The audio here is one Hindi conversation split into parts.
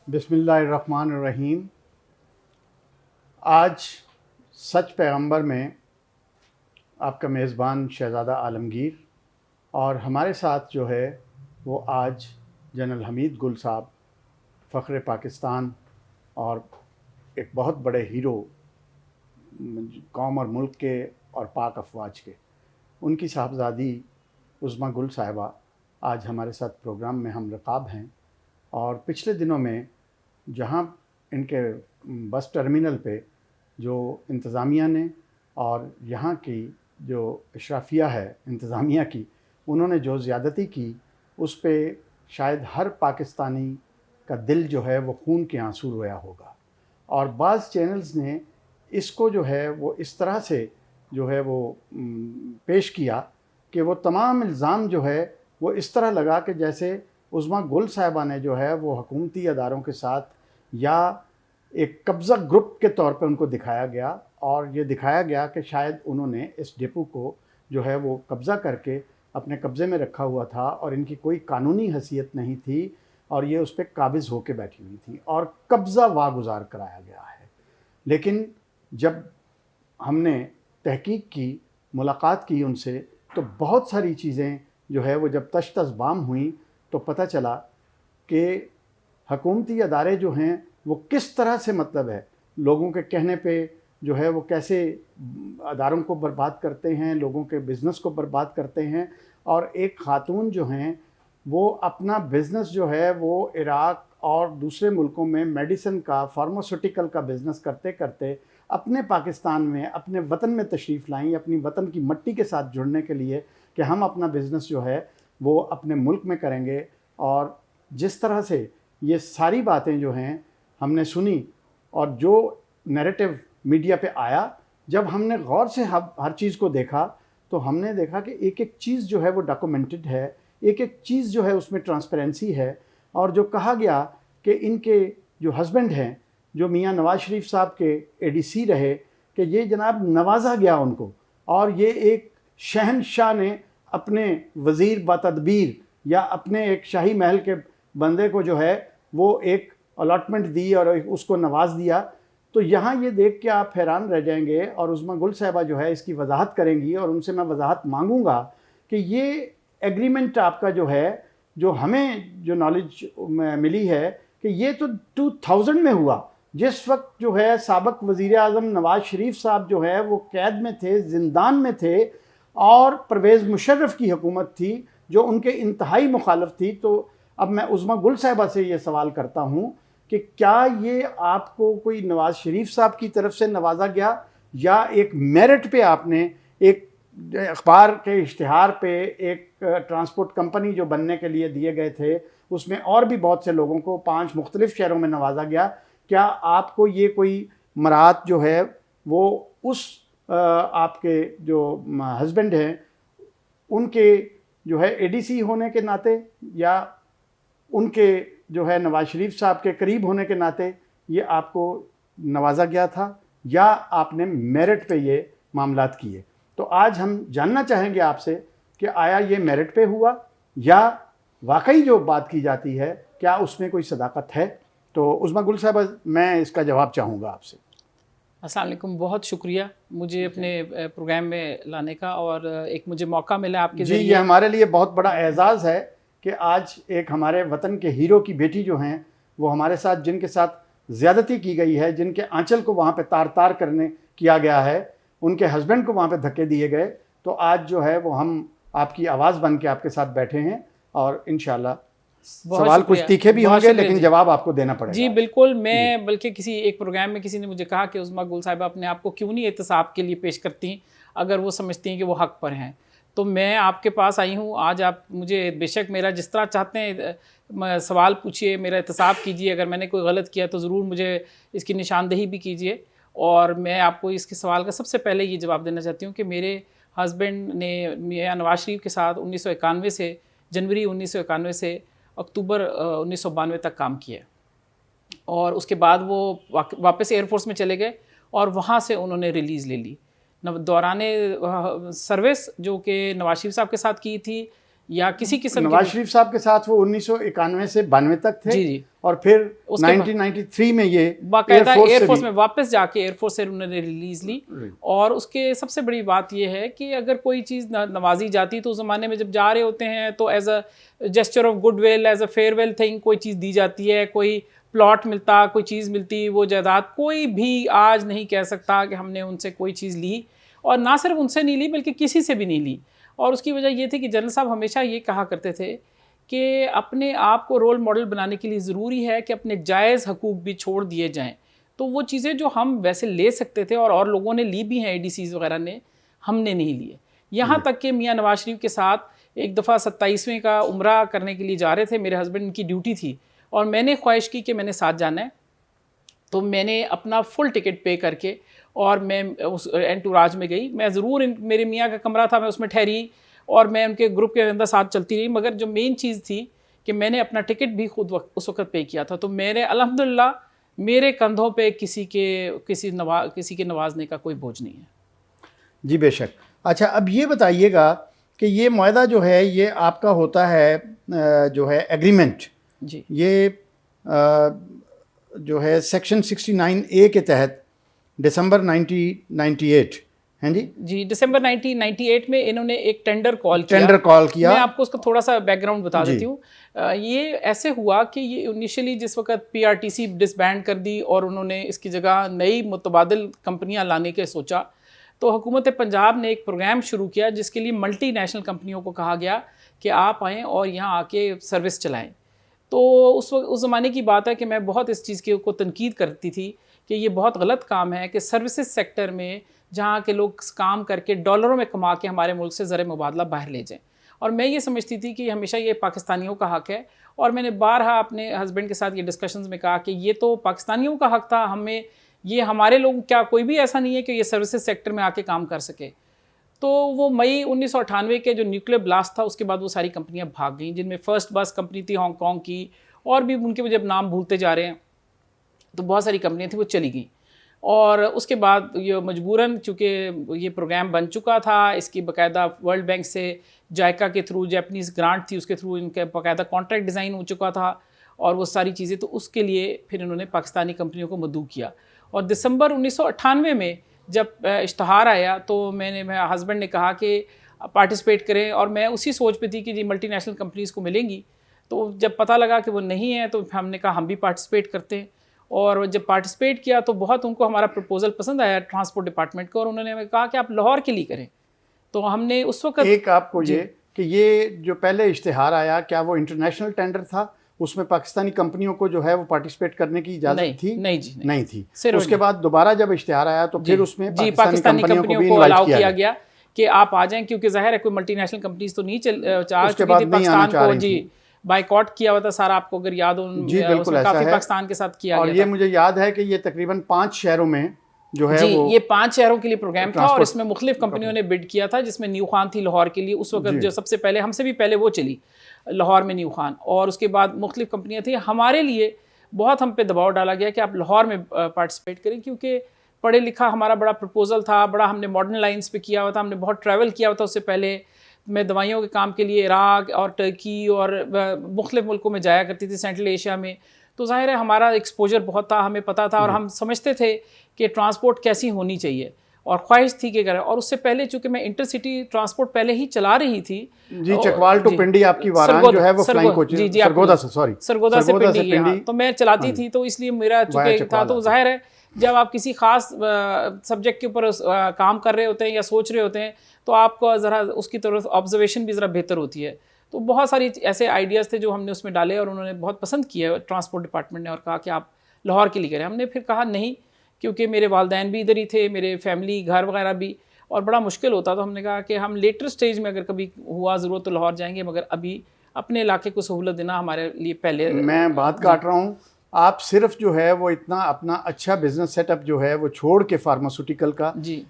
बिस्मिल्लाहिर्रहमानिर्रहीम। आज सच पैगंबर में आपका मेज़बान शहज़ादा आलमगीर और हमारे साथ जो है वो आज जनरल हमीद गुल साहब, फ़ख्र पाकिस्तान और एक बहुत बड़े हीरो कौम और मुल्क के और पाक अफवाज के, उनकी साहबजादी उज़्मा गुल साहिबा आज हमारे साथ प्रोग्राम में हम रकाब हैं। और पिछले दिनों में जहाँ इनके बस टर्मिनल पे जो इंतज़ामिया ने और यहाँ की जो इशराफिया है इंतज़ामिया की, उन्होंने जो ज़्यादती की उस पे शायद हर पाकिस्तानी का दिल जो है वो खून के आंसू रोया होगा। और बाज़ चैनल्स ने इसको जो है वो इस तरह से जो है वो पेश किया कि वो तमाम इल्ज़ाम जो है वो इस तरह लगा कि जैसे उज़्मा गुल साहिबा ने जो है वो हुकूमती अदारों के साथ या एक कब्ज़ा ग्रुप के तौर पे उनको दिखाया गया, और ये दिखाया गया कि शायद उन्होंने इस डिपो को जो है वो कब्ज़ा करके अपने कब्ज़े में रखा हुआ था और इनकी कोई कानूनी हैसियत नहीं थी और ये उस पर काबिज़ होकर बैठी हुई थी और कब्ज़ा वागुज़ार कराया गया है। लेकिन जब हमने तहकीक की, मुलाकात की उनसे, तो बहुत सारी चीज़ें जो है वो जब तश-तश-बाम हुई तो पता चला कि हुकूमती अदारे जो हैं वो किस तरह से मतलब है लोगों के कहने पे जो है वो कैसे अदारों को बर्बाद करते हैं, लोगों के बिज़नेस को बर्बाद करते हैं। और एक ख़ातून जो हैं वो अपना बिज़नेस जो है वो इराक़ और दूसरे मुल्कों में मेडिसिन का, फार्मास्यूटिकल का बिज़नेस करते करते अपने पाकिस्तान में, अपने वतन में तशरीफ़ लाई, अपनी वतन की मट्टी के साथ जुड़ने के लिए कि हम अपना बिज़नेस जो है वो अपने मुल्क में करेंगे। और जिस तरह से ये सारी बातें जो हैं हमने सुनी और जो नैरेटिव मीडिया पे आया, जब हमने गौर से हर चीज़ को देखा तो हमने देखा कि एक एक चीज़ जो है वो डॉक्यूमेंटेड है, एक एक चीज़ जो है उसमें ट्रांसपेरेंसी है। और जो कहा गया कि इनके जो हस्बैंड हैं, जो मियाँ नवाज़ शरीफ साहब के एडीसी रहे, कि ये जनाब नवाजा गया उनको और ये एक शहंशाह ने अपने वज़ीर बातदबीर या अपने एक शाही महल के बंदे को जो है वो एक अलॉटमेंट दी और उसको नवाज दिया। तो यहाँ ये देख के आप हैरान रह जाएंगे और उज़्मा गुल साहिबा जो है इसकी वजाहत करेंगी और उनसे मैं वजाहत मांगूंगा कि ये एग्रीमेंट आपका जो है, जो हमें जो नॉलेज मिली है कि ये तो 2000 में हुआ, जिस वक्त जो है साबिक़ वज़ीर आज़म नवाज़ शरीफ साहब जो है वो कैद में थे, ज़िंदान में थे और परवेज़ मुशर्रफ की हुकूमत थी जो उनके इंतहाई मुखालिफ थी। तो अब मैं उज़्मा गुल साहिबा से ये सवाल करता हूँ कि क्या ये आपको कोई नवाज़ शरीफ साहब की तरफ से नवाजा गया या एक मेरिट पे आपने एक अखबार के इश्तिहार पे एक ट्रांसपोर्ट कंपनी जो बनने के लिए दिए गए थे उसमें और भी बहुत से लोगों को 5 मुख्तलिफ शहरों में नवाजा गया, क्या आपको ये कोई मरात जो है वो उस आपके जो हस्बैंड हैं उनके जो है एडीसी होने के नाते या उनके जो है नवाज़ शरीफ साहब के करीब होने के नाते ये आपको नवाजा गया था या आपने मेरिट पे ये मामलात किए? तो आज हम जानना चाहेंगे आपसे कि आया ये मेरिट पे हुआ या वाकई जो बात की जाती है क्या उसमें कोई सदाकत है? तो उज़्मा गुल साहिबा, मैं इसका जवाब चाहूँगा आपसे। अस्सलाम वालेकुम, बहुत शुक्रिया मुझे अपने प्रोग्राम में लाने का और एक मुझे मौका मिला आपके जी, ज़रिए। ये हमारे लिए बहुत बड़ा एज़ाज़ है कि आज एक हमारे वतन के हीरो की बेटी जो हैं वो हमारे साथ, जिनके साथ ज़्यादती की गई है, जिनके आंचल को वहाँ पे तार तार करने किया गया है, उनके हस्बैंड को वहाँ पे धक्के दिए गए, तो आज जो है वो हम आपकी आवाज़ बन के आपके साथ बैठे हैं और इंशाअल्लाह सवाल कुछ तीखे भी होंगे लेकिन जवाब आपको देना पड़ेगा। जी बिल्कुल, मैं बल्कि किसी एक प्रोग्राम में किसी ने मुझे कहा कि उज़्मा गुल साहिबा अपने आप को क्यों नहीं एहतसाब के लिए पेश करती अगर वो समझती हैं कि वो हक़ पर हैं। तो मैं आपके पास आई हूँ आज, आप मुझे बेशक मेरा जिस तरह चाहते हैं सवाल पूछिए, मेरा एहतसाब कीजिए, अगर मैंने कोई गलत किया तो ज़रूर मुझे इसकी निशानदेही भी कीजिए। और मैं आपको इसके सवाल का सबसे पहले ये जवाब देना चाहती हूँ कि मेरे हस्बैंड ने मियाँ नवाज़ शरीफ के साथ 1991 से जनवरी 1991 से अक्टूबर 1992 तक काम किया और उसके बाद वो वापस एयरफोर्स में चले गए और वहाँ से उन्होंने रिलीज़ ले ली। दौरान सर्विस जो कि नवाज शरीफ साहब के साथ की थी या किसी किस्म नवाज शरीफ साहब के साथ वो 1991 से 92 तक थे। जी जी। और फिर 1993 में ये बाकायदा एयरफोर्स में वापस जाके एयरफोर्स से उन्होंने रिलीज ली। और उसके सबसे बड़ी बात ये है कि अगर कोई चीज़ नवाजी जाती तो उस ज़माने में जब जा रहे होते हैं तो as a gesture of goodwill, as a farewell thing कोई चीज़ दी जाती है, कोई प्लॉट मिलता, कोई चीज़ मिलती, वो जायदाद कोई भी आज नहीं कह सकता कि हमने उनसे कोई चीज़ ली, और ना सिर्फ उनसे नहीं ली बल्कि किसी से भी नहीं ली। और उसकी वजह ये थी कि जनरल साहब हमेशा ये कहा करते थे कि अपने आप को रोल मॉडल बनाने के लिए ज़रूरी है कि अपने जायज़ हकूक़ भी छोड़ दिए जाएं। तो वो चीज़ें जो हम वैसे ले सकते थे और लोगों ने ली भी हैं, ADCs वगैरह ने, हमने नहीं लिए। यहाँ तक कि मियाँ नवाज शरीफ के साथ एक दफ़ा 27वें का उम्रा करने के लिए जा रहे थे, मेरे हस्बैंड की ड्यूटी थी और मैंने ख्वाहिश की कि मैंने साथ जाना है, तो मैंने अपना फुल टिकट पे करके और मैं उस एंटूराज में गई। मैं ज़रूर मेरे मियाँ का कमरा था, मैं उसमें ठहरी और मैं उनके ग्रुप के अंदर साथ चलती रही, मगर जो मेन चीज़ थी कि मैंने अपना टिकट भी खुद उस वक्त पे किया था। तो मेरे अल्हम्दुलिल्लाह मेरे कंधों पे किसी के नवाजने का कोई बोझ नहीं है। जी बेशक। अच्छा, अब ये बताइएगा कि ये मुआहदा जो है ये आपका होता है जो है एग्रीमेंट जी, ये जो है सेक्शन 69A के तहत दिसंबर 1998 हैं जी, दिसंबर 1998 में इन्होंने एक टेंडर कॉल किया। मैं आपको उसका थोड़ा सा बैकग्राउंड बता देती हूँ। ये ऐसे हुआ कि ये इनिशियली जिस वक्त PRTC डिसबैंड कर दी और उन्होंने इसकी जगह नई मुतबादिल कंपनियां लाने के सोचा, तो हुकूमत पंजाब ने एक प्रोग्राम शुरू किया जिसके लिए मल्टीनेशनल कंपनियों को कहा गया कि आप आएँ और यहाँ आके सर्विस चलाएँ। तो उस ज़माने की बात है कि मैं बहुत इस चीज़ को तनकीद करती थी कि ये बहुत गलत काम है कि सर्विसेज सेक्टर में जहाँ के लोग काम करके डॉलरों में कमा के हमारे मुल्क से ज़र मुबादला बाहर ले जाएं। और मैं ये समझती थी कि हमेशा ये पाकिस्तानियों का हक़ है, और मैंने बारहा अपने हस्बैंड के साथ ये डिस्कशंस में कहा कि ये तो पाकिस्तानियों का हक़ था, हमें ये हमारे लोग, क्या कोई भी ऐसा नहीं है कि ये सर्विसेज सेक्टर में आके काम कर सके। तो वो मई 1998 के जो न्यूक्लियर ब्लास्ट था उसके बाद वो सारी कंपनियां भाग गईं, जिनमें फर्स्ट बस कंपनी थी हांगकॉन्ग की, और भी उनके जब नाम भूलते जा रहे हैं, तो बहुत सारी कंपनियां थी वो चली गई। और उसके बाद ये मजबूरन, चूँकि ये प्रोग्राम बन चुका था, इसकी बाकायदा वर्ल्ड बैंक से जायका के थ्रू, जापानीज़ ग्रांट थी उसके थ्रू इनका बाकायदा कॉन्ट्रैक्ट डिज़ाइन हो चुका था और वो सारी चीज़ें, तो उसके लिए फिर इन्होंने पाकिस्तानी कंपनियों को मदऊ किया। और दिसंबर 1998 में जब इश्तहार आया तो मेरे हस्बैंड ने कहा कि पार्टिसिपेट करें, और मैं उसी सोच पे थी कि जी मल्टीनेशनल कंपनीज़ को मिलेंगी। तो जब पता लगा कि वो नहीं है तो हमने कहा हम भी पार्टिसिपेट करते हैं, और जब पार्टिसिपेट किया तो बहुत उनको हमारा प्रपोज़ल पसंद आया ट्रांसपोर्ट डिपार्टमेंट को, और उन्होंने हमें कहा कि आप लाहौर के लिए करें। तो हमने उस वक्त एक आपको ये कि ये जो पहले इश्तिहार आया, क्या वो इंटरनेशनल टेंडर था, उसमें पाकिस्तानी कंपनियों को जो है वो पार्टिसिपेट करने की इजाज़त थी? नहीं जी, नहीं थी। उसके बाद दोबारा जब इश्तिहार आया तो फिर उसमें पाकिस्तानी कंपनियों को अलाउ किया गया कि आप आ जाएं, क्योंकि जाहिर है कोई मल्टीनेशनल कंपनीज तो नहीं चाह चुकी थी पाकिस्तान को, जी बाइकआउट किया हुआ था सारा, आपको अगर याद हो, जी बिल्कुल ऐसा काफी है, पाकिस्तान के साथ किया और गया ये था। मुझे याद है कि ये तकरीबन 5 शहरों में जो है वो ये 5 शहरों के लिए प्रोग्राम था, और इसमें मुख्तलिफ कंपनियों ने बिड किया था, जिसमें न्यू खान थी लाहौर के लिए उस वक्त, जो सबसे पहले, हमसे भी पहले वो चली लाहौर में न्यू खान, और उसके बाद मुख्तलिफ कंपनियां थी। हमारे लिए बहुत हम पे दबाव डाला गया कि आप लाहौर में पार्टिसिपेट करें, क्योंकि पढ़े लिखा हमारा बड़ा प्रपोजल था, बड़ा हमने मॉडर्न लाइन्स पे किया हुआ था, हमने बहुत ट्रैवल किया हुआ था। उससे पहले मैं दवाइयों के काम के लिए इराक और टर्की और मुख्तलिफ मुल्कों में जाया करती थी, सेंट्रल एशिया में। तो ज़ाहिर है हमारा एक्सपोजर बहुत था, हमें पता था, और हम समझते थे कि ट्रांसपोर्ट कैसी होनी चाहिए, और ख्वाहिश थी कि करें। और उससे पहले चूँकि मैं इंटरसिटी ट्रांसपोर्ट पहले ही चला रही थी, जी चकवाल टू पिंडी आपकी वारान जो है वो फ्लाइंग कोच सरगोदा से पिंडी, तो मैं चलाती थी, तो इसलिए मेरा चूँकि था, तो जाहिर है जब आप किसी ख़ास सब्जेक्ट के ऊपर काम कर रहे होते हैं या सोच रहे होते हैं तो आपको ज़रा उसकी तरफ ऑब्जर्वेशन भी ज़रा बेहतर होती है। तो बहुत सारी ऐसे आइडियाज़ थे जो हमने उसमें डाले, और उन्होंने बहुत पसंद किया ट्रांसपोर्ट डिपार्टमेंट ने, और कहा कि आप लाहौर के लिए करें। हमने फिर कहा नहीं, क्योंकि मेरे वालिदैन भी इधर ही थे, मेरे फैमिली घर वगैरह भी, और बड़ा मुश्किल होता। तो हमने कहा कि हम लेटर स्टेज में अगर कभी हुआ ज़रूरत तो लाहौर जाएंगे, मगर अभी अपने इलाके को सहूलत देना हमारे लिए पहले। मैं बात काट रहा हूँ, आप सिर्फ जो है वो इतना अपना अच्छा बिजनेस सेटअप जो है वो छोड़ के फार्मास्यूटिकल का, जी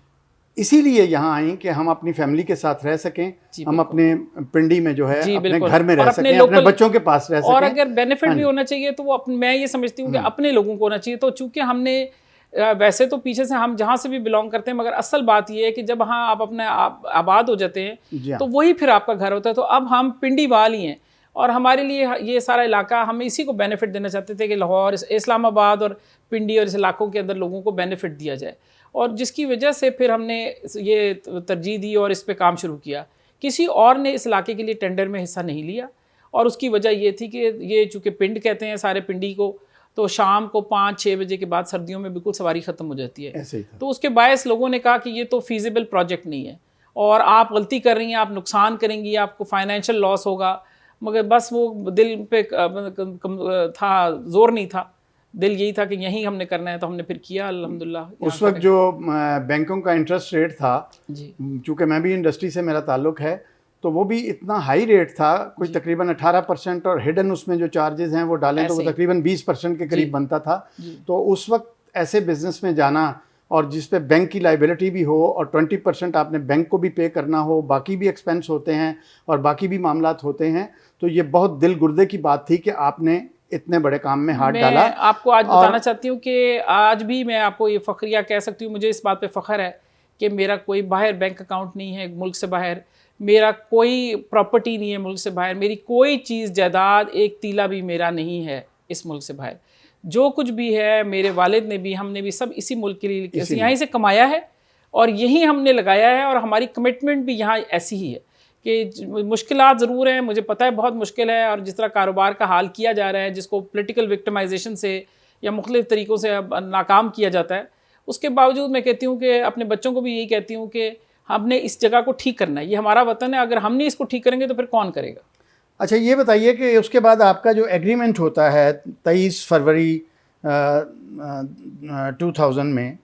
इसीलिए यहाँ आई कि हम अपनी फैमिली के साथ रह सकें, हम अपने पिंडी में जो है अपने घर में रह सकें, अपने बच्चों के पास रह सकें, और अगर बेनिफिट भी होना चाहिए तो वो मैं ये समझती हूँ कि अपने लोगों को होना चाहिए। तो चूंकि हमने वैसे तो पीछे से हम जहाँ से भी बिलोंग करते हैं, मगर असल बात ये है कि जब हाँ आप अपने आबाद हो जाते हैं तो वही फिर आपका घर होता है। तो अब हम पिंडी वाल ही हैं और हमारे लिए ये सारा इलाका, हम इसी को बेनिफिट देना चाहते थे कि लाहौर, इस्लामाबाद और पिंडी और इस इलाकों के अंदर लोगों को बेनिफिट दिया जाए, और जिसकी वजह से फिर हमने ये तरजीह दी और इस पर काम शुरू किया। किसी और ने इस इलाके के लिए टेंडर में हिस्सा नहीं लिया, और उसकी वजह ये थी कि ये चूँकि पिंड कहते हैं सारे पिंडी को, तो शाम को 5-6 बजे के बाद सर्दियों में बिल्कुल सवारी ख़त्म हो जाती है। ऐसे ही था। तो उसके बायस लोगों ने कहा कि ये तो फीजिबल प्रोजेक्ट नहीं है और आप गलती कर रही हैं, आप नुकसान करेंगी, आपको फाइनेंशियल लॉस होगा। मगर बस वो दिल पे था, जोर नहीं था, दिल यही था कि यही हमने करना है, तो हमने फिर किया अल्हम्दुलिल्लाह। उस वक्त जो बैंकों का इंटरेस्ट रेट था, जी, चूँकि मैं भी इंडस्ट्री से मेरा ताल्लुक़ है, तो वो भी इतना हाई रेट था, कोई तकरीबन 18%, और हिडन उसमें जो चार्जेस हैं वो डालें तो वो तकरीबन 20% के करीब बनता था। तो उस वक्त ऐसे बिजनेस में जाना, और जिस पे बैंक की लाइबिलिटी भी हो और 20% आपने बैंक को भी पे करना हो, बाकी भी एक्सपेंस होते हैं और बाकी भी मामलात होते हैं, तो ये बहुत दिल गुर्दे की बात थी कि आपने इतने बड़े काम में हाथ डाला। मैं आपको आज बताना चाहती हूँ कि आज भी मैं आपको ये फ़ख्रिया कह सकती हूँ, मुझे इस बात पे फ़ख्र है कि मेरा कोई बाहर बैंक अकाउंट नहीं है, मुल्क से बाहर मेरा कोई प्रॉपर्टी नहीं है, मुल्क से बाहर मेरी कोई चीज़ जायदाद एक तीला भी मेरा नहीं है इस मुल्क से बाहर। जो कुछ भी है मेरे वालिद ने भी, हमने भी सब इसी मुल्क के लिए यहीं से कमाया है और यही हमने लगाया है, और हमारी कमिटमेंट भी यहाँ ऐसी ही है कि मुश्किलात ज़रूर हैं, मुझे पता है बहुत मुश्किल है, और जिस तरह कारोबार का हाल किया जा रहा है, जिसको पॉलिटिकल विक्टिमाइजेशन से या मुख्तलिफ़ तरीक़ों से नाकाम किया जाता है, उसके बावजूद मैं कहती हूँ कि अपने बच्चों को भी यही कहती हूँ कि हमने इस जगह को ठीक करना है, ये हमारा वतन है, अगर हम नहीं इसको ठीक करेंगे तो फिर कौन करेगा। अच्छा, ये बताइए कि उसके बाद आपका जो एग्रीमेंट होता है 23 फरवरी 2000 में,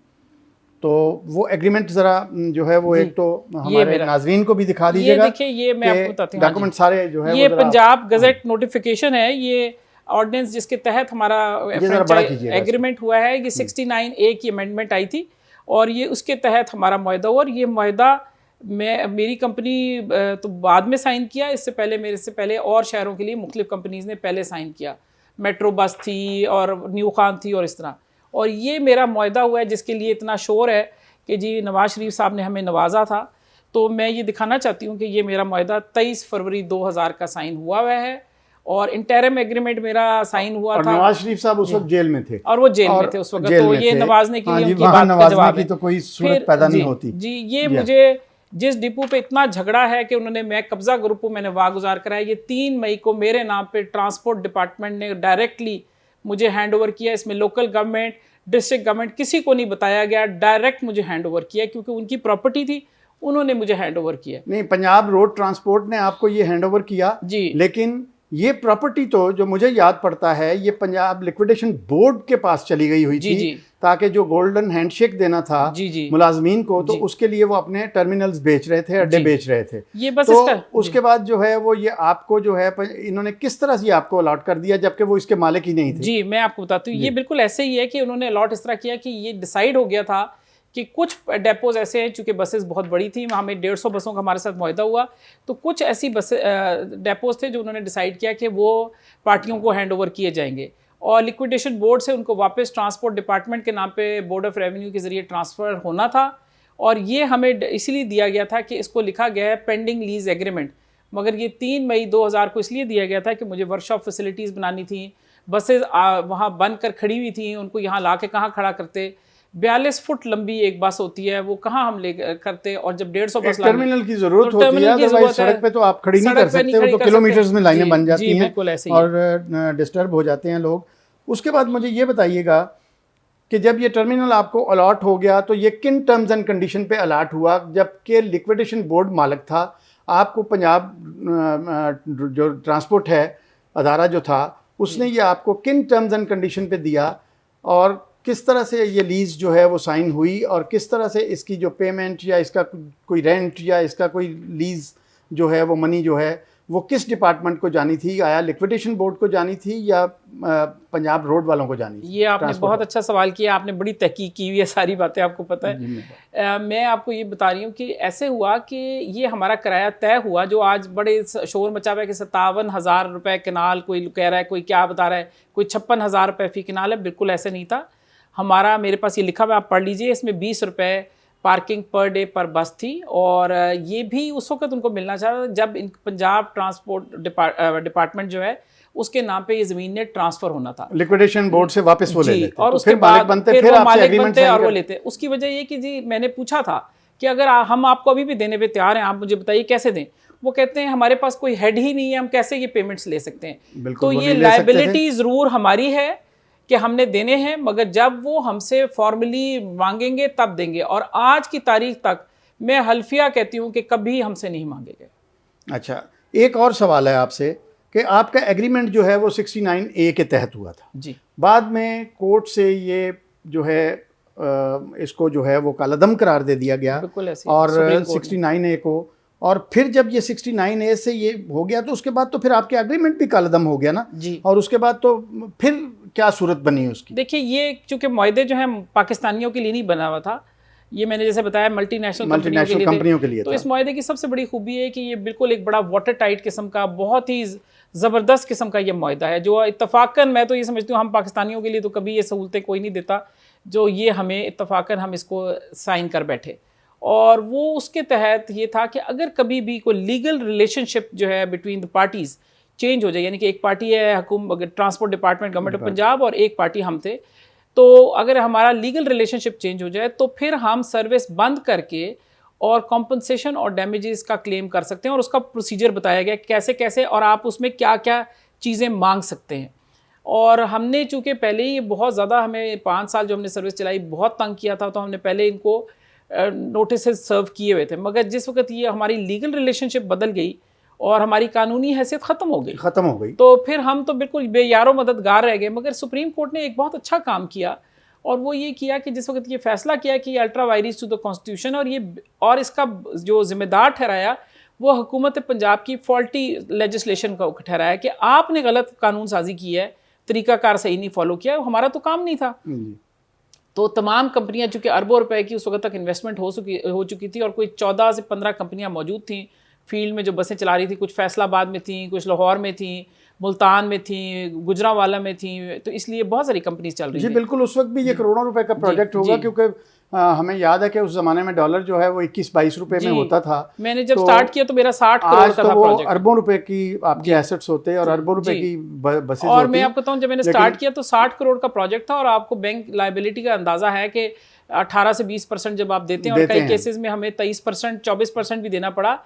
तो वो एग्रीमेंट ज़रा जो है वो एक तो हमारे नाजरीन को भी दिखा दीजिएगा। ये देखिए, ये मैं आपको बताती हूँ, डॉक्यूमेंट सारे जो है ये पंजाब गज़ट नोटिफिकेशन है, ये ऑर्डिनेंस जिसके तहत हमारा एग्रीमेंट हुआ है, ये 69A की अमेंडमेंट आई थी और ये उसके तहत हमारा मुआहदा हुआ। और ये मुआहदा मेरी कंपनी तो बाद में साइन किया, इससे पहले मेरे से पहले और शहरों के लिए मुख्तलिफ कंपनीज़ ने पहले साइन किया, मेट्रो बस थी और न्यू खान थी और इस तरह। और ये मेरा मुआहदा हुआ है जिसके लिए इतना शोर है कि जी नवाज शरीफ साहब ने हमें नवाजा था। तो मैं ये दिखाना चाहती हूँ कि ये मेरा मुआहदा 23 फरवरी 2000 का साइन हुआ हुआ है, और इंटरिम एग्रीमेंट मेरा साइन हुआ था। नवाज शरीफ साहब उस वक्त जेल में थे, और वो जेल में थे उस वक्त, तो ये नवाजने के लिए उनकी बात का जवाब है। तो कोई सूरत पैदा नहीं होती जी। ये मुझे जिस डिपो पे इतना झगड़ा है कि उन्होंने मैं कब्जा ग्रुप को मैंने वागुजार कराया, ये 3 मई को मेरे नाम पे ट्रांसपोर्ट डिपार्टमेंट ने डायरेक्टली मुझे हैंड ओवर किया। इसमें लोकल गवर्नमेंट, डिस्ट्रिक्ट गवर्नमेंट किसी को नहीं बताया गया, डायरेक्ट मुझे हैंड ओवर किया, क्योंकि उनकी प्रॉपर्टी थी, उन्होंने मुझे हैंड ओवर किया। नहीं, पंजाब रोड ट्रांसपोर्ट ने आपको ये हैंड ओवर किया जी, लेकिन ये प्रॉपर्टी तो जो मुझे याद पड़ता है ये पंजाब लिक्विडेशन बोर्ड के पास चली गई हुई थी, ताकि जो गोल्डन हैंडशेक देना था मुलाजमीन को, तो उसके लिए वो अपने टर्मिनल्स बेच रहे थे, अड्डे बेच रहे थे। ये बस तो उसके बाद जो है वो ये आपको जो है इन्होंने किस तरह से आपको अलॉट कर दिया जबकि वो इसके मालिक ही नहीं थे? जी, मैं आपको बताती हूँ, ये बिल्कुल ऐसे ही है कि उन्होंने अलॉट इस तरह किया कि ये डिसाइड हो गया था कि कुछ डेपोज ऐसे हैं, चूँकि बसेस बहुत बड़ी थी, वहाँ में 150 बसों का हमारे साथ मुआहदा हुआ, तो कुछ ऐसी डेपोज थे जो उन्होंने डिसाइड किया कि वो पार्टियों को हैंड ओवर किए जाएंगे, और लिक्विडेशन बोर्ड से उनको वापस ट्रांसपोर्ट डिपार्टमेंट के नाम पे बोर्ड ऑफ रेवेन्यू के ज़रिए ट्रांसफ़र होना था। और ये हमें इसलिए दिया गया था कि इसको लिखा गया है पेंडिंग लीज एग्रीमेंट, मगर ये 3 मई 2000 को इसलिए दिया गया था कि मुझे वर्कशॉप फैसिलिटीज़ बनानी थी, बसेज वहाँ बन कर खड़ी हुई थी, उनको यहाँ ला के कहाँ खड़ा करते, 42 फुट लंबी एक बस होती है, वो कहाँ हम ले करते, और जब 150 बस टर्मिनल की जरूरत होती है, तो सड़क पे तो आप खड़ी नहीं कर सकते, वो तो किलोमीटर्स में लाइनें बन जाती हैं और डिस्टर्ब हो जाते हैं लोग। उसके बाद मुझे ये बताइएगा कि जब ये टर्मिनल आपको अलॉट हो गया तो ये किन टर्म्स एंड कंडीशन पे अलॉट हुआ, जबकि लिक्विडेशन बोर्ड मालिक था, आपको पंजाब जो ट्रांसपोर्ट है अदारा जो था उसने ये आपको किन टर्म्स एंड कंडीशन पे दिया, और किस तरह से ये लीज़ जो है वो साइन हुई, और किस तरह से इसकी जो पेमेंट या इसका कोई रेंट या इसका कोई लीज़ जो है वो मनी जो है वो किस डिपार्टमेंट को जानी थी? आया लिक्विडेशन बोर्ड को जानी थी या पंजाब रोड वालों को जानी थी? ये आपने बहुत अच्छा सवाल किया, आपने बड़ी तहकीक की हुई है, सारी बातें आपको पता है। मैं आपको ये बता रही हूँ कि ऐसे हुआ कि ये हमारा किराया तय हुआ, जो आज बड़े शोर मचा हुआ है कि 57,000 रुपये किनाल, कोई कह रहा है, कोई क्या बता रहा है, कोई 56,000 रुपये फ़ी किनाल है, बिल्कुल ऐसे नहीं था। हमारा, मेरे पास ये लिखा हुआ आप पढ़ लीजिए, इसमें 20 रुपये पार्किंग पर डे पर बस थी। और ये भी उस वक्त उनको मिलना चाहा जब पंजाब ट्रांसपोर्ट डिपार्टमेंट जो है उसके नाम पे ये ज़मीन ने ट्रांसफ़र होना था, लिक्विडेशन बोर्ड से वापस वो ले लेते, और तो उसके फिर बाद मालिक बनते, फिर फिर वो आपसे मालिक एग्रीमेंट बनते साइन और वो कर। लेते। उसकी वजह ये कि जी मैंने पूछा था कि अगर हम आपको अभी भी देने पे तैयार हैं, आप मुझे बताइए कैसे दें। वो कहते हैं हमारे पास कोई हेड ही नहीं है, हम कैसे ये पेमेंट्स ले सकते हैं। तो ये लायबिलिटी ज़रूर हमारी है कि हमने देने हैं, मगर जब वो हमसे फॉर्मली मांगेंगे तब देंगे। और आज की तारीख तक मैं हल्फिया कहती हूँ कि कभी हमसे नहीं मांगे गए। अच्छा, एक और सवाल है आपसे कि आपका एग्रीमेंट जो है वो 69A के तहत हुआ था जी। बाद में कोर्ट से ये जो है इसको जो है वो कालादम करार दे दिया गया, और 69A को, और फिर जब ये 69A से ये हो गया तो उसके बाद तो फिर आपके एग्रीमेंट भी कालादम हो गया ना जी। और उसके बाद तो फिर क्या सूरत बनी उसकी? देखिए, ये चूंकि मुआहदे जो है पाकिस्तानियों के लिए नहीं बना हुआ था, ये मैंने जैसे बताया मल्टीनेशनल कंपनियों के लिए था। तो इस मुआहदे की सबसे बड़ी खूबी है कि ये बिल्कुल एक बड़ा वाटर टाइट किस्म का, बहुत ही ज़बरदस्त किस्म का ये मुआहदा है, जो इत्तफाकन, मैं तो ये समझती हूँ हम पाकिस्तानियों के लिए तो कभी ये सहूलतें कोई नहीं देता, जो ये हमें इत्तफाकन हम इसको साइन कर बैठे। और वो उसके तहत ये था कि अगर कभी भी कोई लीगल रिलेशनशिप जो है बिटवीन द पार्टीज़ चेंज हो जाए, यानी कि एक पार्टी है transport department government of Punjab और एक पार्टी हम थे, तो अगर हमारा लीगल रिलेशनशिप चेंज हो जाए तो फिर हम सर्विस बंद करके और कॉम्पनसेशन और डैमेजेस का क्लेम कर सकते हैं। और उसका प्रोसीजर बताया गया कैसे कैसे और आप उसमें क्या क्या चीज़ें मांग सकते हैं। और हमने चूँकि पहले ही बहुत ज़्यादा, हमें 5 साल जो हमने सर्विस चलाई बहुत तंग किया था, तो हमने पहले इनको नोटिस सर्व किए हुए थे। मगर जिस वक्त ये हमारी लीगल रिलेशनशिप बदल गई और हमारी कानूनी हैसियत ख़त्म हो गई, तो फिर हम तो बिल्कुल बेयारो मददगार रह गए। मगर सुप्रीम कोर्ट ने एक बहुत अच्छा काम किया, और वो ये किया कि जिस वक्त ये फैसला किया कि ultra vires to the constitution, और इसका जो जिम्मेदार ठहराया वो हुकूमत पंजाब की फॉल्टी लेजिस्लेशन का ठहराया कि आपने गलत कानून साजी की है, तरीकाकार सही नहीं फॉलो किया, हमारा तो काम नहीं था। तो तमाम कंपनियां, चूँकि अरबों रुपए की उस वक्त तक इन्वेस्टमेंट हो चुकी थी, और कोई 14 से 15 कंपनियां मौजूद थी फील्ड में जो बसें चला रही थी। कुछ फैसलाबाद में थी, कुछ लाहौर में थी, मुल्तान में थी, गुजरांवाला में थी, तो इसलिए बहुत सारी कंपनीज चल रही थी। जी बिल्कुल, उस वक्त भी ये करोड़ों रुपए का प्रोजेक्ट होगा, क्योंकि हमें याद है कि उस जमाने में डॉलर जो है वो 21-22 रुपए में होता था। मैंने जब स्टार्ट किया तो मेरा 60 करोड़ का था प्रोजेक्ट। अरबों रुपए की आपके एसेट्स होते और अरबों रुपए की बसेस और मैं आपको बताऊं, जब मैंने स्टार्ट किया तो 60 करोड़ का प्रोजेक्ट था, और आपको बैंक लायबिलिटी का अंदाजा है कि 18 से 20% जब आप देते हैं, और कई केसेस में हमें 23%, 24% भी देना पड़ा।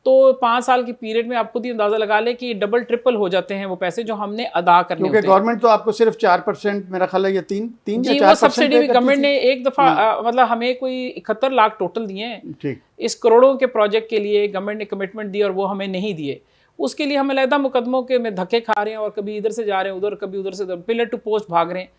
तो 5 साल की पीरियड में आप खुद ही अंदाजा लगा ले कि डबल ट्रिपल हो जाते हैं वो पैसे जो हमने अदा करने होते हैं। क्योंकि गवर्नमेंट तो आपको सिर्फ 4%, मेरा ख्याल है, ये 3 जी, वो सब्सिडी भी गवर्नमेंट ने एक दफ़ा मतलब हमें कोई 71 लाख टोटल दिए हैं। ठीक, इस करोड़ों के प्रोजेक्ट के लिए गवर्नमेंट ने कमिटमेंट दी और वो हमें नहीं दिए। उसके लिए हम अलहदा मुकदमों के में धक्के खा रहे हैं, और कभी इधर से जा रहे हैं उधर, कभी उधर से पिलर टू पोस्ट भाग रहे हैं।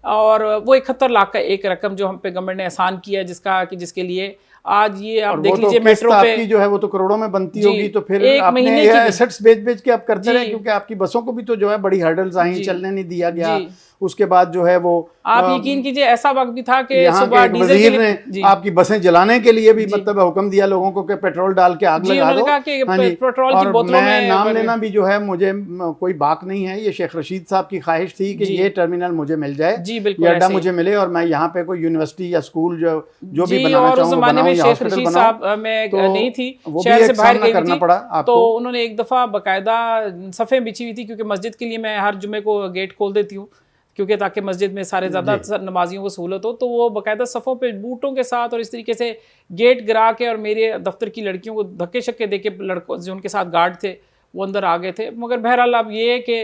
और वो 71 लाख का एक रकम जो हम पे गवर्नमेंट ने एहसान किया, जिसके लिए आज ये आप देख लीजिए मेट्रो पे आपकी जो है वो तो करोड़ों में बनती होगी, तो फिर आपने एसेट्स बेच के आप करते रहे, क्योंकि आपकी बसों को भी तो जो है बड़ी हर्डल्स आई, चलने नहीं दिया गया। उसके बाद जो है वो आप यकीन कीजिए ऐसा वक्त भी था कि सुबह वजीर ने आपकी बसें जलाने के लिए भी मतलब हुक्म दिया लोगों को कि पेट्रोल डाल के आग लगा दो। पेट्रोल की बोतलों में नाम लेना भी जो है मुझे कोई बात नहीं है, ये शेख रशीद साहब की ख्वाहिश थी कि ये टर्मिनल मुझे मिल जाए, ये अड्डा मुझे मिले, और मैं यहाँ पे कोई यूनिवर्सिटी या स्कूल जो भी बनाना चाहूँ बनाऊँ, शेख रशीद साहब मैं नहीं थी, शहर से बाहर गई थी, तो उन्होंने एक दफ़ा बाकायदा सफ़ें बिछी हुई थी, क्योंकि मस्जिद के लिए मैं हर जुमे को गेट खोल देती हूँ, क्योंकि ताकि मस्जिद में सारे ज़्यादा नमाजियों को सहूलत हो। तो वो बाकायदा सफ़ों पे बूटों के साथ और इस तरीके से गेट गिरा के, और मेरे दफ्तर की लड़कियों को धक्के शक्के दे के, लड़कों जो उनके साथ गार्ड थे वो अंदर आ गए थे। मगर बहरहाल अब ये है कि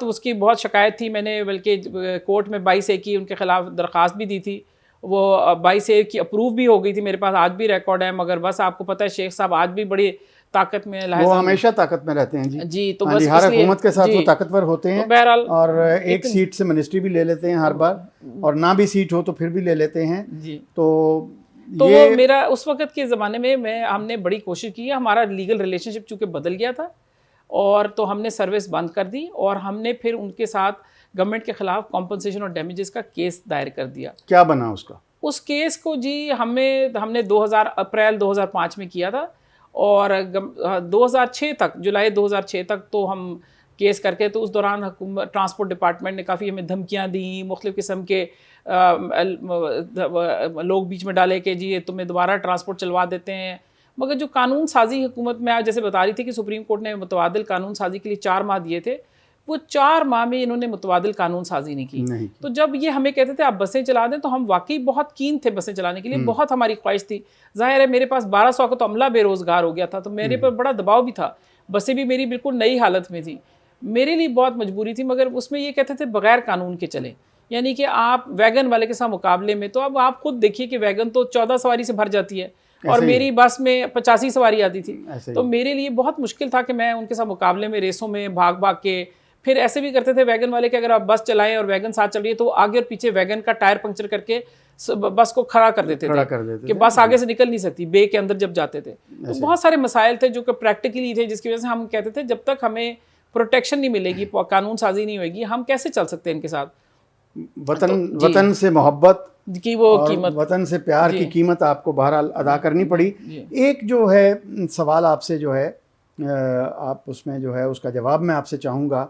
उसकी बहुत शिकायत थी, मैंने बल्कि कोर्ट में 22A की उनके ख़िलाफ़ दरख्वास्त भी दी थी, वो 22A की अप्रूव भी हो गई थी, मेरे पास आज भी रिकॉर्ड है। मगर बस आपको पता है शेख साहब आज भी बड़ी ताकत में, वो हमेशा ताकत में रहते हैं जी। तो बस हर हुकूमत के साथ वो ताकतवर होते हैं, तो बहरहाल और एक सीट से मिनिस्ट्री भी ले लेते हैं हर बार, और ना भी सीट हो तो फिर भी ले लेते हैं जी। तो वो मेरा उस वक्त के ज़माने में हमने बड़ी कोशिश की है, हमारा लीगल रिलेशनशिप चूँकि बदल गया था, और तो हमने सर्विस बंद कर दी, और हमने फिर उनके साथ गवर्नमेंट के ख़िलाफ़ कॉम्पनसेशन और डैमेजेस का केस दायर कर दिया। क्या बना उसका? उस केस को जी हमने 2000 अप्रैल 2005 में किया था, और 2006 तक, जुलाई 2006 तक तो हम केस करके। तो उस दौरान ट्रांसपोर्ट डिपार्टमेंट ने काफ़ी हमें धमकियाँ दी, मुख्तलिफ़ किस्म के लोग बीच में डाले कि जी ये तुम्हें दोबारा ट्रांसपोर्ट चलवा देते हैं। मगर जो कानून साजी हुकूमत में आज जैसे बता रही थी कि सुप्रीम कोर्ट ने मुतबादिल कानून साजी के लिए 4 माह दिए थे, वो 4 माह में इन्होंने मुतबादिल कानून साजी नहीं की। तो जब ये हमें कहते थे आप बसें चला दें, तो हम वाकई बहुत कीन थे बसें चलाने के लिए, बहुत हमारी ख्वाहिश थी। जाहिर है मेरे पास 1200 का तो अमला बेरोज़गार हो गया था, तो मेरे पर बड़ा दबाव भी था। बसें भी मेरी बिल्कुल नई हालत में थी, मेरे लिए बहुत मजबूरी थी। मगर उसमें ये कहते थे बगैर कानून के चले, यानी कि आप वैगन वाले के साथ मुकाबले में, तो अब आप खुद देखिए कि वैगन तो 14 सवारी से भर जाती है और मेरी बस में 85 सवारी आती थी। तो मेरे लिए बहुत मुश्किल था कि मैं उनके साथ मुकाबले में रेसों में भाग भाग के, फिर ऐसे भी करते थे वैगन वाले कि अगर आप बस चलाएं और वैगन साथ चल रही है तो आगे और पीछे वैगन का टायर पंक्चर करके बस को खड़ा कर देते थे कि बस आगे से निकल नहीं सकती, बे के अंदर जब जाते थे। तो बहुत सारे मसाइल थे जो कि प्रैक्टिकली थे, जिसकी वजह से हम कहते थे जब तक हमें प्रोटेक्शन नहीं मिलेगी, कानून साजी नहीं होगी, हम कैसे चल सकते हैं इनके साथ। वतन से मोहब्बत की वो कीमत, वतन से प्यार की कीमत आपको बहरहाल अदा करनी पड़ी। एक जो है सवाल आपसे जो है आप उसमें जो है उसका जवाब मैं आपसे चाहूँगा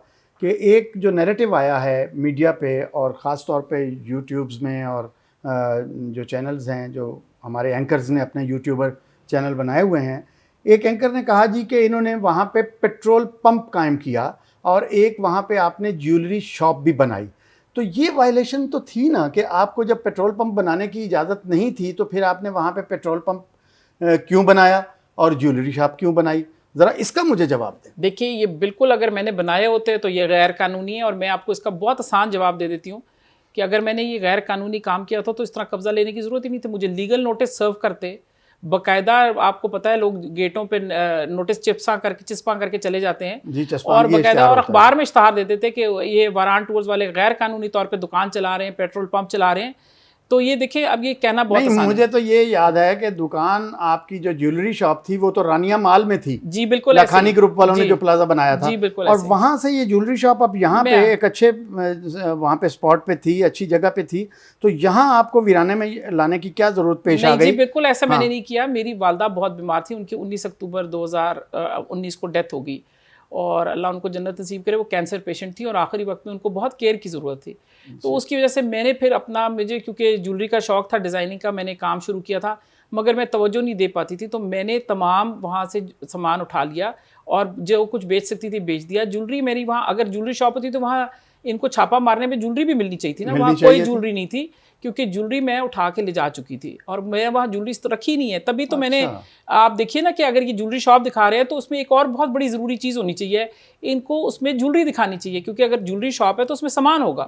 कि एक जो नैरेटिव आया है मीडिया पे और ख़ास तौर पे यूट्यूब्स में और जो चैनल्स हैं, जो हमारे एंकर्स ने अपने यूट्यूबर चैनल बनाए हुए हैं, एक एंकर ने कहा जी कि इन्होंने वहाँ पे पेट्रोल पंप कायम किया और एक वहाँ पे आपने ज्वेलरी शॉप भी बनाई। तो ये वायलेशन तो थी ना कि आपको जब पेट्रोल पंप बनाने की इजाज़त नहीं थी तो फिर आपने वहाँ पे पेट्रोल पंप क्यों बनाया और ज्वेलरी शॉप क्यों बनाई? ज़रा इसका मुझे जवाब दें। देखिए ये बिल्कुल अगर मैंने बनाए होते तो ये गैर कानूनी है, और मैं आपको इसका बहुत आसान जवाब दे देती हूँ कि अगर मैंने ये गैर कानूनी काम किया था तो इस तरह कब्जा लेने की ज़रूरत ही नहीं थी। मुझे लीगल नोटिस सर्व करते, बाकायदा आपको पता है लोग गेटों पे नोटिस चिपसा करके चले जाते हैं और बाकायदा और अखबार में इश्तहार देते थे कि ये वारान टूर्स वाले गैर कानूनी तौर पे दुकान चला रहे हैं, पेट्रोल पंप चला रहे हैं। तो ये देखिए अब ये कहना बहुत आसान है। मुझे तो ये याद है कि दुकान आपकी जो ज्वेलरी शॉप थी वो तो रानिया माल में थी। जी बिल्कुल, लखानी ग्रुप वालों ने जो प्लाजा बनाया था। जी बिल्कुल, और वहां से ये ज्वेलरी शॉप अब यहाँ पे एक अच्छे वहां पे स्पॉट पे थी, अच्छी जगह पे थी, तो यहाँ आपको वीराने में लाने की क्या जरूरत पेश आ गई? जी बिल्कुल ऐसा मैंने नहीं किया। मेरी वालदा बहुत बीमार थी, उनकी 19 अक्टूबर 2019 को डेथ हो गई और अल्लाह उनको जन्नत नसीब करे। वो कैंसर पेशेंट थी और आखिरी वक्त में उनको बहुत केयर की ज़रूरत थी। तो उसकी वजह से मैंने फिर अपना, मुझे क्योंकि ज्वेलरी का शौक़ था, डिज़ाइनिंग का, मैंने काम शुरू किया था मगर मैं तवज्जो नहीं दे पाती थी। तो मैंने तमाम वहाँ से सामान उठा लिया और जो कुछ बेच सकती थी बेच दिया। ज्वेलरी मेरी वहाँ, अगर ज्वेलरी शॉप होती तो वहाँ इनको छापा मारने में ज्वेलरी भी मिलनी चाहिए थी ना, वहाँ कोई ज्वेलरी नहीं थी क्योंकि ज्वेलरी मैं उठा के ले जा चुकी थी और मैं वहाँ ज्वेलरी रखी नहीं है। तभी तो मैंने, आप देखिए ना कि अगर ये ज्वेलरी शॉप दिखा रहे हैं तो उसमें एक और बहुत बड़ी ज़रूरी चीज़ होनी चाहिए, इनको उसमें ज्वेलरी दिखानी चाहिए क्योंकि अगर ज्वेलरी शॉप है तो उसमें सामान होगा,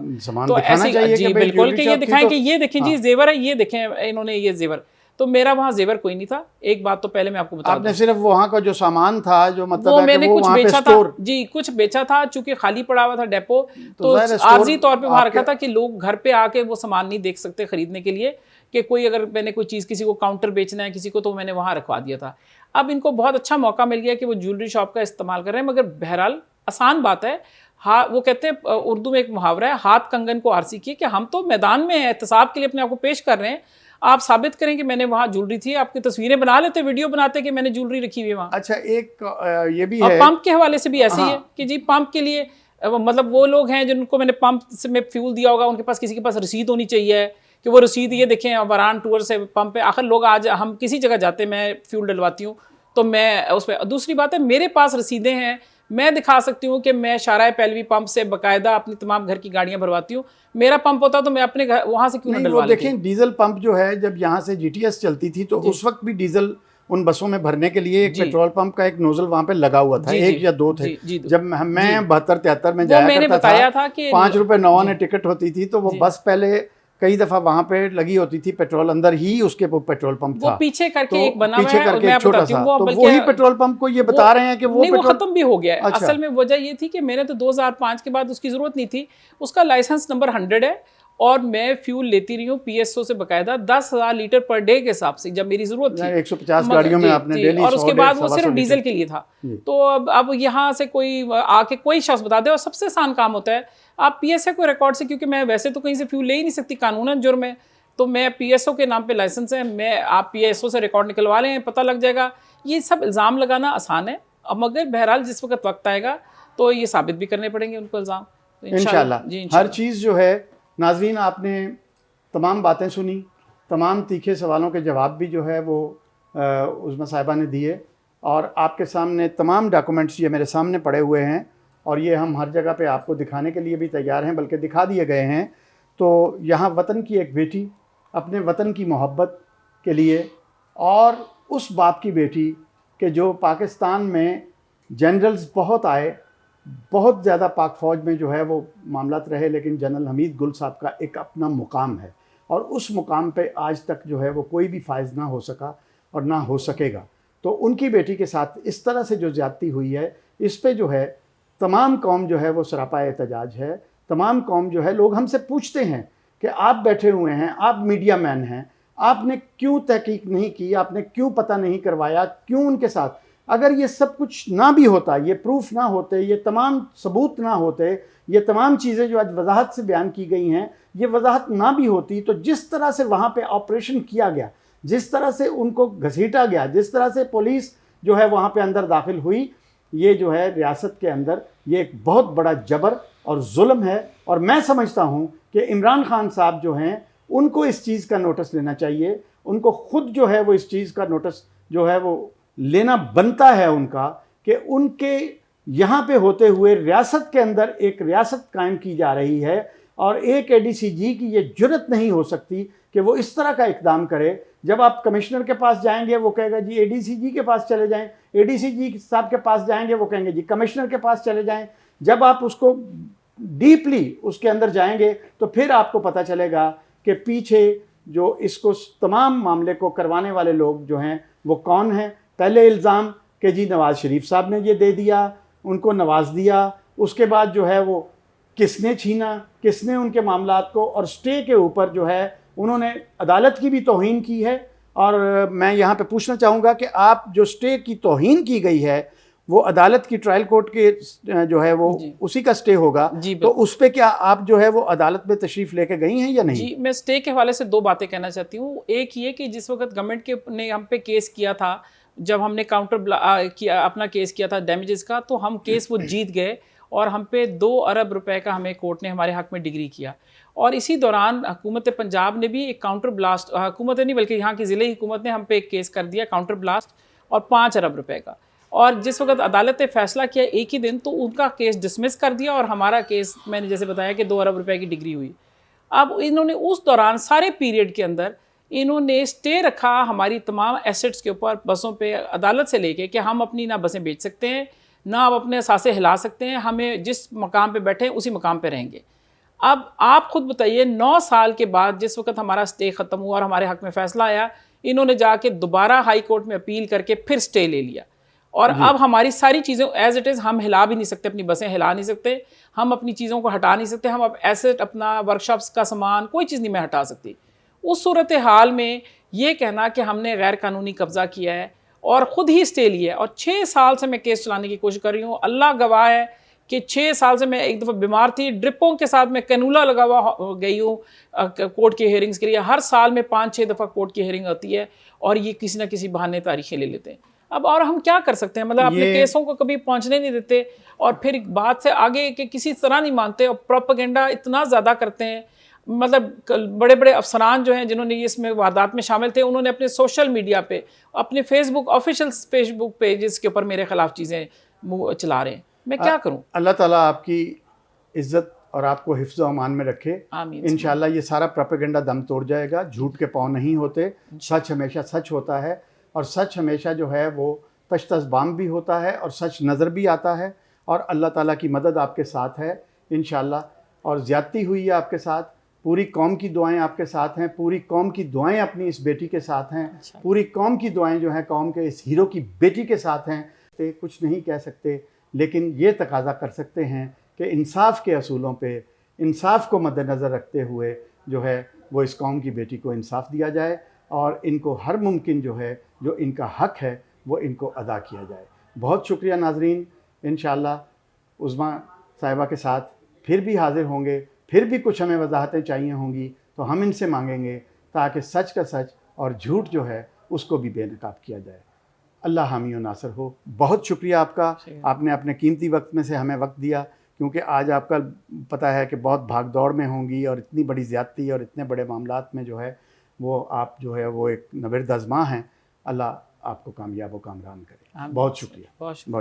तो ऐसे जी बिल्कुल कि ये दिखाएं कि ये देखें जी जेवर है, ये देखें इन्होंने ये जेवर। तो मेरा वहाँ जेवर कोई नहीं था। एक बात तो पहले मैं आपको बता दूं, आपने सिर्फ वहाँ का जो सामान था, जो मतलब वो मैंने कुछ बेचा था जी, कुछ बेचा था, चूंकि खाली पड़ा हुआ था डेपो, तो आर्जी तौर पे वहाँ रखा था कि लोग घर पे आके वो सामान नहीं देख सकते खरीदने के लिए, कि कोई अगर मैंने कोई चीज़ किसी को काउंटर बेचना है किसी को, तो मैंने वहाँ रखवा दिया था। अब इनको बहुत अच्छा मौका मिल गया कि वो ज्वेलरी शॉप का इस्तेमाल कर रहे हैं, मगर बहरहाल आसान बात है। हाँ, वो कहते हैं उर्दू में एक मुहावरा है, हाथ कंगन को आरसी किए, कि हम तो मैदान में एहतसाब के लिए अपने आप को पेश कर रहे हैं, आप साबित करें कि मैंने वहाँ ज्वेलरी थी, आपकी तस्वीरें बना लेते, वीडियो बनाते कि मैंने ज्वेलरी रखी हुई है वहाँ। अच्छा, एक ये भी है, पंप के हवाले से भी ऐसे ही है कि जी पंप के लिए मतलब वो लोग हैं जिनको मैंने पंप में फ्यूल दिया होगा, उनके पास किसी के पास रसीद होनी चाहिए कि वो रसीद, ये देखें वारान टूर से पंप पे, आखिर लोग आज हम किसी जगह जाते हैं, मैं फ्यूल डलवाती हूँ तो मैं उस पर, दूसरी बात है मेरे पास रसीदें हैं, मैं दिखा सकती हूँ कि मैं शाराय पहलवी पंप से बाकायदा अपनी तमाम घर की गाड़ियाँ भरवाती हूँ। मेरा पंप होता तो मैं अपने घर वहाँ से क्यों नहीं डलवा लेती? देखें, डीजल पंप जो है, जब यहाँ से जीटीएस चलती थी तो उस वक्त भी डीजल उन बसों में भरने के लिए एक पेट्रोल पंप का एक नोजल वहाँ पे लगा हुआ था, एक या दो थे। जब मैं 72-73 में जाया करता था, 5 रुपए 9 आने टिकट होती थी, तो वो बस पहले कई दफा वहां पे लगी होती थी, पेट्रोल अंदर ही उसके पेट्रोल पंप था, वो पीछे करके तो एक बना पीछे हुआ है, करके मैं छोटा सा, तो वही पेट्रोल पंप को ये बता रहे हैं कि वो खत्म भी हो गया है। अच्छा। असल में वजह ये थी कि मैंने तो 2005 के बाद उसकी जरूरत नहीं थी, उसका लाइसेंस नंबर 100 है और मैं फ्यूल लेती रही हूँ पीएसओ से बाकायदा 10,000 लीटर पर डे के हिसाब से, जब मेरी जरूरत थी 150 गाड़ियों में आपने डेली, और उसके बाद वो सिर्फ डीजल के लिए था। तो अब यहाँ से कोई आके कोई शख्स बता दे, और सबसे आसान काम होता है, आप पीएसओ को रिकॉर्ड से, क्योंकि मैं वैसे तो कहीं से फ्यूल ले ही नहीं सकती, कानूनन जुर्म है, तो मैं पीएसओ के नाम पे लाइसेंस है, मैं आप पीएसओ से रिकॉर्ड निकलवा लें, पता लग जाएगा। ये सब इल्ज़ाम लगाना आसान है, अब मगर बहरहाल जिस वक्त आएगा तो ये साबित भी करने पड़ेंगे उनको इल्ज़ाम। तो इंशाल्लाह जी हर चीज़ जो है, नाजरीन आपने तमाम बातें सुनी, तमाम तीखे सवालों के जवाब भी जो है वो उज़्मा साहिबा ने दिए, और आपके सामने तमाम डॉक्यूमेंट्स ये मेरे सामने पड़े हुए हैं, और ये हम हर जगह पे आपको दिखाने के लिए भी तैयार हैं, बल्कि दिखा दिए गए हैं। तो यहाँ वतन की एक बेटी अपने वतन की मोहब्बत के लिए, और उस बाप की बेटी कि जो पाकिस्तान में जनरल्स बहुत आए, बहुत ज़्यादा पाक फ़ौज में जो है वो मामलात रहे, लेकिन जनरल हमीद गुल साहब का एक अपना मुकाम है, और उस मुकाम पे आज तक जो है वो कोई भी फायज़ ना हो सका और ना हो सकेगा। तो उनकी बेटी के साथ इस तरह से जो ज़्यादती हुई है, इस पे जो है तमाम कौम जो है वो सरापा एहतजाज है। तमाम कौम जो है, लोग हमसे पूछते हैं कि आप बैठे हुए हैं, आप मीडिया मैन हैं, आपने क्यों तहकीक नहीं की, आपने क्यों पता नहीं करवाया, क्यों उनके साथ, अगर ये सब कुछ ना भी होता, ये प्रूफ ना होते, ये तमाम सबूत ना होते, ये तमाम चीज़ें जो आज वजाहत से बयान की गई हैं, ये वजाहत ना भी होती, तो जिस तरह से वहाँ पे ऑपरेशन किया गया, जिस तरह से उनको घसीटा गया, जिस तरह से पुलिस जो है वहाँ पे अंदर दाखिल हुई, ये जो है रियासत के अंदर ये एक बहुत बड़ा जबर और जुल्म है। और मैं समझता हूँ कि इमरान खान साहब जो हैं उनको इस चीज़ का नोटिस लेना चाहिए, उनको खुद जो है वो इस चीज़ का नोटिस जो है वो लेना बनता है उनका, कि उनके यहाँ पे होते हुए रियासत के अंदर एक रियासत कायम की जा रही है, और एक एडीसीजी की ये जुर्रत नहीं हो सकती कि वो इस तरह का इकदाम करे। जब आप कमिश्नर के पास जाएंगे वो कहेगा जी एडीसीजी के पास चले जाएं, एडीसीजी साहब के पास जाएंगे वो कहेंगे जी कमिश्नर के पास चले जाएं। जब आप उसको डीपली उसके अंदर जाएंगे तो फिर आपको पता चलेगा कि पीछे जो इसको तमाम मामले को करवाने वाले लोग जो हैं वो कौन हैं। पहले इल्ज़ाम कि जी नवाज़ शरीफ साहब ने ये दे दिया, उनको नवाज दिया, उसके बाद जो है वो किसने छीना, किसने उनके मामलात को, और स्टे के ऊपर जो है उन्होंने अदालत की भी तौहीन की है। और मैं यहाँ पे पूछना चाहूँगा कि आप जो स्टे की तौहीन की गई है वो अदालत की ट्रायल कोर्ट के जो है वो उसी का स्टे होगा, तो उस पर क्या आप जो है वो अदालत में तशरीफ़ लेके गई हैं या नहीं? जी, मैं स्टे के हवाले से दो बातें कहना चाहती हूँ। एक ये कि जिस वक्त गवर्नमेंट के ने हम पे केस किया था, जब हमने किया अपना केस किया था डैमेजेस का, तो हम केस वो जीत गए और हम पे 2 अरब रुपए का हमें कोर्ट ने हमारे हक में डिग्री किया। और इसी दौरान हुकूमत पंजाब ने भी एक काउंटर ब्लास्ट, हुकूमत नहीं बल्कि यहाँ की ज़िले हुकूमत ने हम पे एक केस कर दिया काउंटर ब्लास्ट और 5 अरब रुपए का। और जिस वक्त अदालत ने फैसला किया एक ही दिन, तो उनका केस डिसमिस कर दिया और हमारा केस मैंने जैसे बताया कि 2 अरब रुपए की डिग्री हुई। अब इन्होंने उस दौरान सारे पीरियड के अंदर इन्होंने स्टे रखा हमारी तमाम एसेट्स के ऊपर, बसों पे, अदालत से लेके कि हम अपनी ना बसें बेच सकते हैं, ना आप अपने सासे हिला सकते हैं, हमें जिस मकाम पे बैठे हैं उसी मकाम पे रहेंगे। अब आप खुद बताइए 9 साल के बाद जिस वक्त हमारा स्टे ख़त्म हुआ और हमारे हक में फ़ैसला आया, इन्होंने जाके दोबारा हाई कोर्ट में अपील करके फिर स्टे ले लिया। और अब हमारी सारी चीज़ें एज़ इट इज़ हम हिला भी नहीं सकते, अपनी बसें हिला नहीं सकते, हम अपनी चीज़ों को हटा नहीं सकते, हम अब एसेट अपना वर्कशॉप्स का सामान कोई चीज़ नहीं मैं हटा सकती। उस सूरत हाल में ये कहना कि हमने गैर कानूनी कब्ज़ा किया है और ख़ुद ही स्टे लिया है, और 6 साल से मैं केस चलाने की कोशिश कर रही हूँ। अल्लाह गवाह है कि 6 साल से मैं एक दफ़ा बीमार थी, ड्रिपों के साथ मैं कैनुला लगा हुआ गई हूँ कोर्ट की हेयरिंग्स के लिए। हर साल में 5-6 दफ़ा कोर्ट की हेयरिंग होती है और ये किसी न किसी बहाने तारीखें ले लेते हैं। अब और हम क्या कर सकते हैं, मतलब अपने केसों को कभी पहुंचने नहीं देते और फिर बात से आगे के किसी तरह नहीं मानते और प्रोपेगेंडा इतना ज़्यादा करते हैं। मतलब बड़े बड़े अफसरान जो हैं जिन्होंने ये इसमें वारदात में शामिल थे, उन्होंने अपने सोशल मीडिया पे, अपने फेसबुक ऑफिशियल फेसबुक पेजेस के ऊपर मेरे ख़िलाफ़ चीज़ें चला रहे हैं। मैं क्या करूं? अल्लाह ताला आपकी इज़्ज़त और आपको हिफ्ज़ व अमान में रखे। इंशाल्लाह ये सारा प्रोपेगेंडा दम तोड़ जाएगा। झूठ के पाँव नहीं होते, सच हमेशा सच होता है, और सच हमेशा जो है वो तश्तज़बाम भी होता है और सच नज़र भी आता है। और अल्लाह ताला की मदद आपके साथ है इंशाल्लाह। और ज़्यादती हुई है आपके साथ, पूरी कौम की दुआएं आपके साथ हैं, पूरी कौम की दुआएं अपनी इस बेटी के साथ हैं, पूरी कौम की दुआएं जो हैं कौम के इस हीरो की बेटी के साथ हैं। तो कुछ नहीं कह सकते, लेकिन ये तकाज़ा कर सकते हैं कि इंसाफ के असूलों पे, इंसाफ को मद्देनज़र रखते हुए जो है वो इस कौम की बेटी को इंसाफ दिया जाए और इनको हर मुमकिन जो है जो इनका हक है वो इनको अदा किया जाए। बहुत शुक्रिया नाज़रीन। इंशाअल्लाह उज़्मा साहिबा के साथ फिर भी हाज़िर होंगे, फिर भी कुछ हमें वजाहतें चाहिए होंगी तो हम इनसे मांगेंगे ताकि सच का सच और झूठ जो है उसको भी बेनकाब किया जाए। अल्लाह हामी और नासर हो। बहुत शुक्रिया आपका, आपने अपने कीमती वक्त में से हमें वक्त दिया, क्योंकि आज आपका पता है कि बहुत भाग दौड़ में होंगी और इतनी बड़ी ज़्यादती और इतने बड़े मामलात में जो है वो आप जो है वो एक नबर्द आज़मा हैं। अल्लाह आपको कामयाब व कामरान करे। बहुत शुक्रिया, बहुत शुक्रिया।